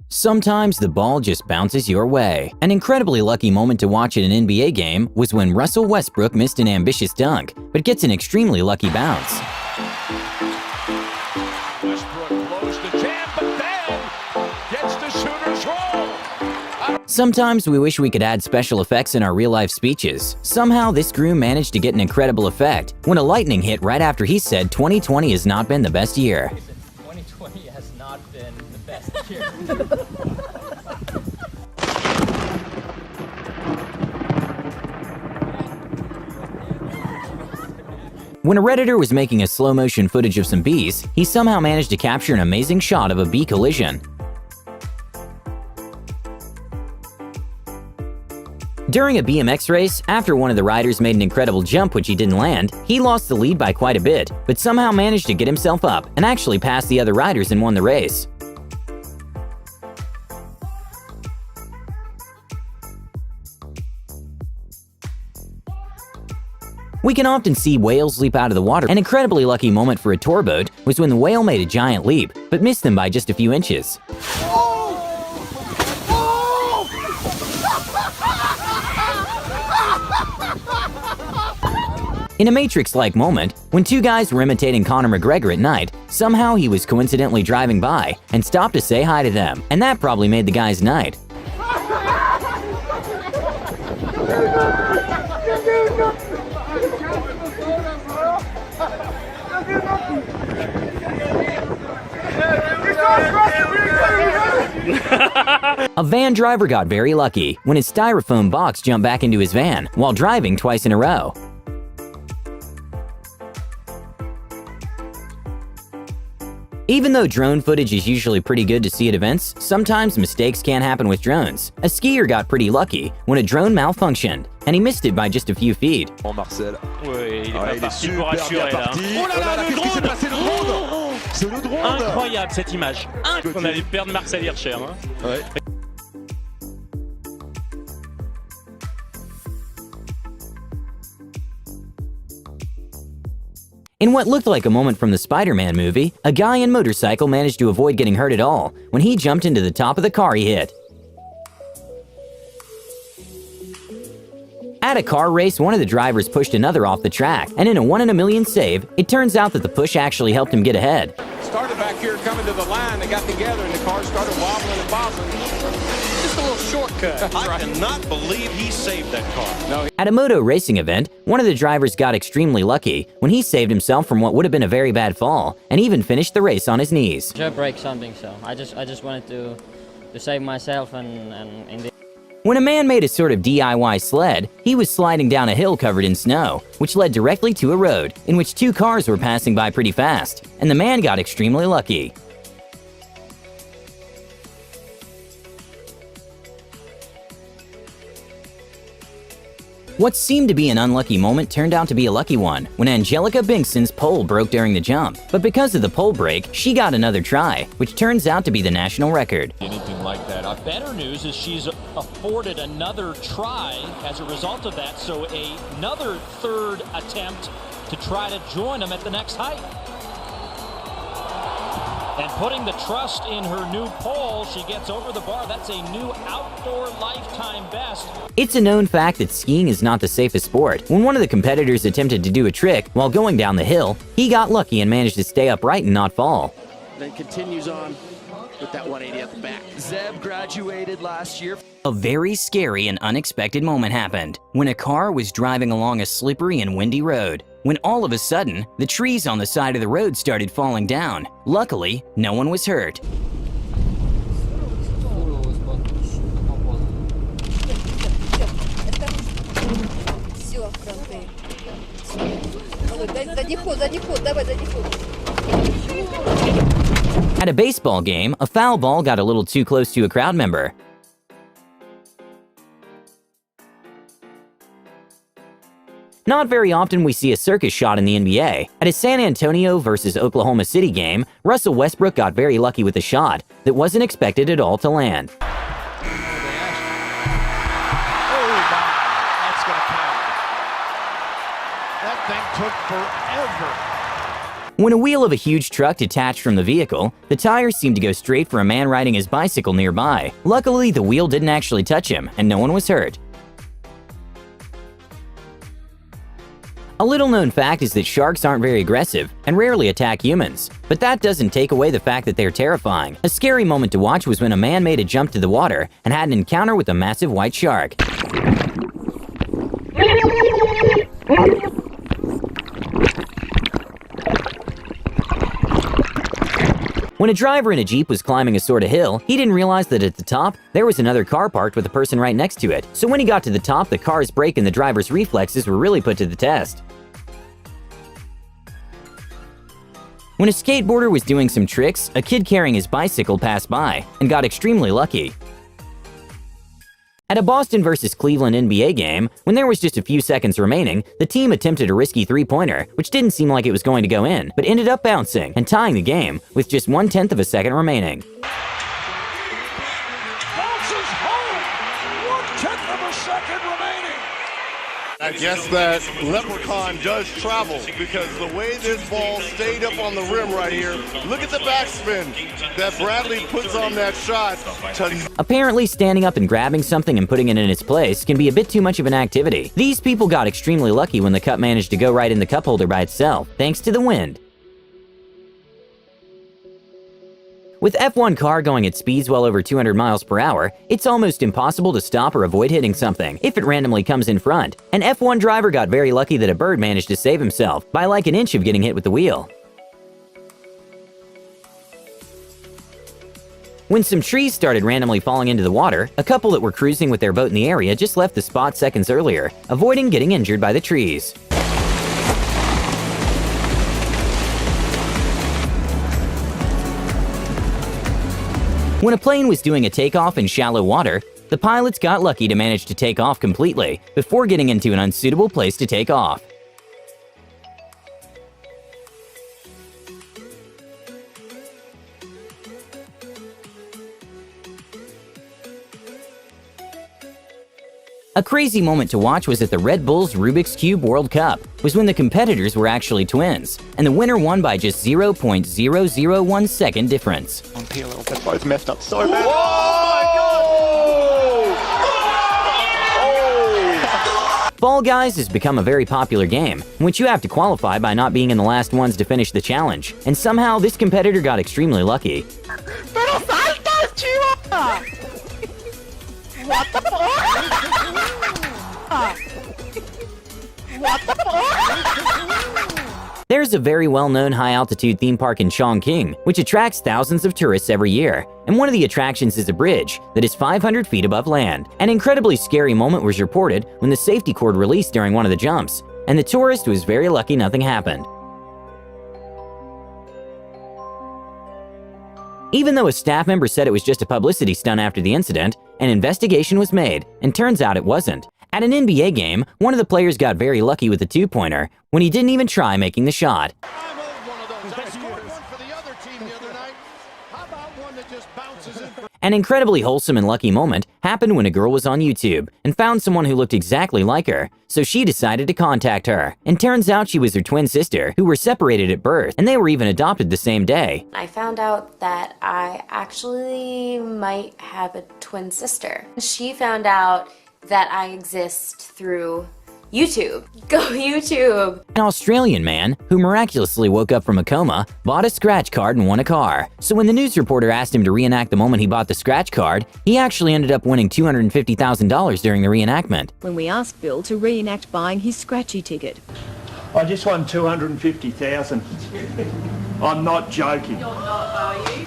Sometimes the ball just bounces your way. An incredibly lucky moment to watch at an NBA game was when Russell Westbrook missed an ambitious dunk, but gets an extremely lucky bounce. Westbrook blows the jam, but then gets the shooter's roll. Sometimes we wish we could add special effects in our real-life speeches. Somehow this groom managed to get an incredible effect when a lightning hit right after he said 2020 has not been the best year. 2020 has not been the best year. When a Redditor was making a slow-motion footage of some bees, he somehow managed to capture an amazing shot of a bee collision. During a BMX race, after one of the riders made an incredible jump which he didn't land, he lost the lead by quite a bit, but somehow managed to get himself up and actually passed the other riders and won the race. We can often see whales leap out of the water. An incredibly lucky moment for a tour boat was when the whale made a giant leap, but missed them by just a few inches. In a Matrix-like moment, when two guys were imitating Conor McGregor at night, somehow he was coincidentally driving by and stopped to say hi to them, and that probably made the guy's night. A van driver got very lucky when his styrofoam box jumped back into his van while driving twice in a row. Even though drone footage is usually pretty good to see at events, sometimes mistakes can happen with drones. A skier got pretty lucky when a drone malfunctioned, and he missed it by just a few feet. Marcel. Oui, il est Ah, pas il est parti pour super bien assurer là. parti. Oh là là, qu'est-ce qui s'est passé, le drone? C'est le drone. Incroyable cette image. On allait perdre Marcel Hirscher. Hein. Ouais. In what looked like a moment from the Spider-Man movie, a guy in motorcycle managed to avoid getting hurt at all when he jumped into the top of the car he hit. At a car race, one of the drivers pushed another off the track, and in a 1 in a million save, it turns out that the push actually helped him get ahead. Started back here coming to the line, they got together and the car started wobbling and bobbling. Just a little shortcut. I cannot believe he saved that car. No, At a moto racing event, one of the drivers got extremely lucky when he saved himself from what would have been a very bad fall, and even finished the race on his knees. I break something, so I just wanted to save myself and in the When a man made a sort of DIY sled, he was sliding down a hill covered in snow, which led directly to a road in which two cars were passing by pretty fast, and the man got extremely lucky. What seemed to be an unlucky moment turned out to be a lucky one when Angelica Bingson's pole broke during the jump. But because of the pole break, she got another try, which turns out to be the national record. Anything like that. Better news is she's afforded another try as a result of that, so another third attempt to try to join them at the next height. And putting the trust in her new pole, she gets over the bar. That's a new outdoor lifetime best. It's a known fact that skiing is not the safest sport. When one of the competitors attempted to do a trick while going down the hill, he got lucky and managed to stay upright and not fall. Then continues on with that 180 at the back. Zeb graduated last year. A very scary and unexpected moment happened when a car was driving along a slippery and windy road, when all of a sudden, the trees on the side of the road started falling down. Luckily, no one was hurt. At a baseball game, a foul ball got a little too close to a crowd member. Not very often we see a circus shot in the NBA. At a San Antonio versus Oklahoma City game, Russell Westbrook got very lucky with a shot that wasn't expected at all to land. oh my, that's gonna count. That thing took forever. When a wheel of a huge truck detached from the vehicle, the tires seemed to go straight for a man riding his bicycle nearby. Luckily, the wheel didn't actually touch him, and no one was hurt. A little-known fact is that sharks aren't very aggressive and rarely attack humans, but that doesn't take away the fact that they're terrifying. A scary moment to watch was when a man made a jump to the water and had an encounter with a massive white shark. When a driver in a Jeep was climbing a sort of hill, he didn't realize that at the top, there was another car parked with a person right next to it. So when he got to the top, the car's brake and the driver's reflexes were really put to the test. When a skateboarder was doing some tricks, a kid carrying his bicycle passed by and got extremely lucky. At a Boston vs. Cleveland NBA game, when there was just a few seconds remaining, the team attempted a risky three-pointer, which didn't seem like it was going to go in, but ended up bouncing and tying the game with just 1/10 of a second remaining. Bounces home. 1/10 of a second remaining. I guess that leprechaun does travel because the way this ball stayed up on the rim right here, look at the backspin that Bradley puts on that shot. Apparently, standing up and grabbing something and putting it in its place can be a bit too much of an activity. These people got extremely lucky when the cup managed to go right in the cup holder by itself, thanks to the wind. With F1 car going at speeds well over 200 miles per hour, it's almost impossible to stop or avoid hitting something if it randomly comes in front. An F1 driver got very lucky that a bird managed to save himself by like an inch of getting hit with the wheel. When some trees started randomly falling into the water, a couple that were cruising with their boat in the area just left the spot seconds earlier, avoiding getting injured by the trees. When a plane was doing a takeoff in shallow water, the pilots got lucky to manage to take off completely before getting into an unsuitable place to take off. A crazy moment to watch was at the Red Bull's Rubik's Cube World Cup, was when the competitors were actually twins, and the winner won by just 0.001 second difference. They're both messed up so bad. Fall Guys has become a very popular game, in which you have to qualify by not being in the last ones to finish the challenge, and somehow this competitor got extremely lucky. Pero saltas, chiva! What the fuck? What the fuck? There's a very well-known high-altitude theme park in Chongqing, which attracts thousands of tourists every year, and one of the attractions is a bridge that is 500 feet above land. An incredibly scary moment was reported when the safety cord released during one of the jumps, and the tourist was very lucky nothing happened. Even though a staff member said it was just a publicity stunt after the incident, an investigation was made, and turns out it wasn't. At an NBA game, one of the players got very lucky with a two-pointer when he didn't even try making the shot. I'm owed one of those. I scored one for the other team the other night. How about one that just bounces in? An incredibly wholesome and lucky moment happened when a girl was on YouTube and found someone who looked exactly like her, so she decided to contact her. And turns out she was her twin sister, who were separated at birth, and they were even adopted the same day. I found out that I actually might have a twin sister. She found out that I exist through YouTube. Go YouTube! An Australian man, who miraculously woke up from a coma, bought a scratch card and won a car. So when the news reporter asked him to reenact the moment he bought the scratch card, he actually ended up winning $250,000 during the reenactment. When we asked Bill to reenact buying his scratchy ticket. I just won $250,000. I'm not joking. You're not, are you?